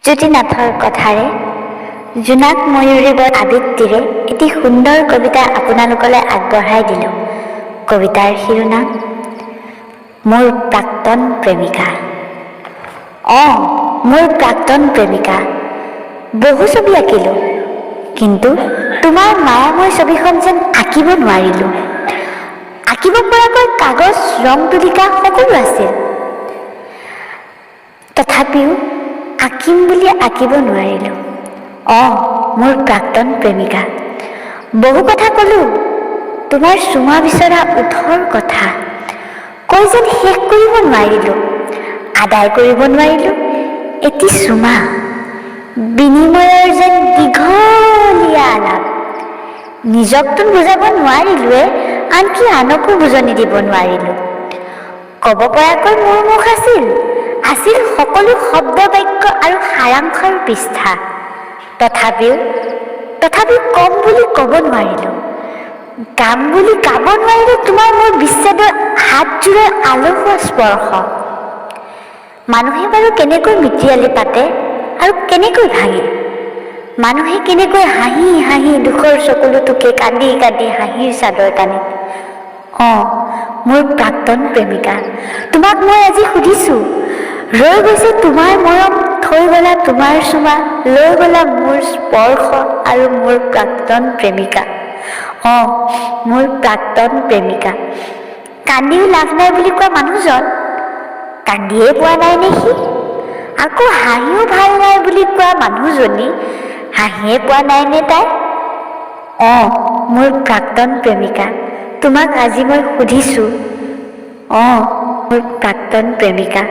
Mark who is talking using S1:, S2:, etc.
S1: জ্যোতিনাথৰ কথাৰে জোনাক ময়ূৰীবৰ আবৃত্তিৰে এটি সুন্দৰ কবিতা আপোনালোকলৈ আগবঢ়াই দিলোঁ। কবিতাৰ শিৰোনাম মোৰ প্ৰাক্তন প্ৰেমিকা। মোৰ প্ৰাক্তন প্ৰেমিকা। বহু ছবি আঁকিলোঁ, কিন্তু তোমাৰ মায়াময় ছবিখন যেন আঁকিব নোৱাৰিলোঁ। আঁকিব পৰাকৈ কাগজ, ৰং তুলিকা সকলো আছিল, তথাপিও আঁকিম বুলি আঁকিব নোৱাৰিলোঁ। মোৰ প্ৰাক্তন প্ৰেমিকা। বহু কথা ক'লোঁ, তোমাৰ চুমা বিচৰা ওঠৰ কথা কৈ যেন শেষ কৰিব নোৱাৰিলোঁ। আদায় কৰিব নোৱাৰিলোঁ এটি চুমা, বিনিময়ৰ যেন দীঘলীয়া আলাপ। নিজকতো বুজাব নোৱাৰিলোৱে, আনকি আনকো বুজনি দিব নোৱাৰিলোঁ। ক'ব পৰাকৈ মোৰ মুখ আছিল সকলো শব্দ, বাক্য আৰু সাৰাংশৰ পৃষ্ঠা। তথাপিও কম বুলি ক'ব নোৱাৰিলোঁ, গাম বুলি গাব নোৱাৰিলোঁ তোমাৰ মোৰ বিচ্ছেদৰ হাতযোৰৰ আলসুৱা স্পৰ্শ। মানুহে বাৰু কেনেকৈ মিতিৰালি পাতে আৰু কেনেকৈ ভাঙে? মানুহে কেনেকৈ হাঁহি হাঁহি দুখৰ চকুলোটোকে কান্দি কান্দি হাঁহিৰ চাদৰ টানে? মোৰ প্ৰাক্তন প্ৰেমিকা, তোমাক মই আজি সুধিছোঁ, ৰৈ গৈছে তোমাৰ মৰম, থৈ গ'লা তোমাৰ চুমা, লৈ গ'লা মোৰ স্পৰ্শ আৰু মোৰ প্ৰাক্তন প্ৰেমিকা। মোৰ প্ৰাক্তন প্ৰেমিকা। কান্দিও লাভ নাই বুলি কোৱা মানুহজন কান্দিয়ে পোৱা নাই নে সি? আকৌ হাঁহিও ভাল নাই বুলি কোৱা মানুহজনী হাঁহিয়ে পোৱা নাই নে তাই? মোৰ প্ৰাক্তন প্ৰেমিকা, তোমাক আজি মই সুধিছোঁ, মোৰ প্ৰাক্তন প্ৰেমিকা।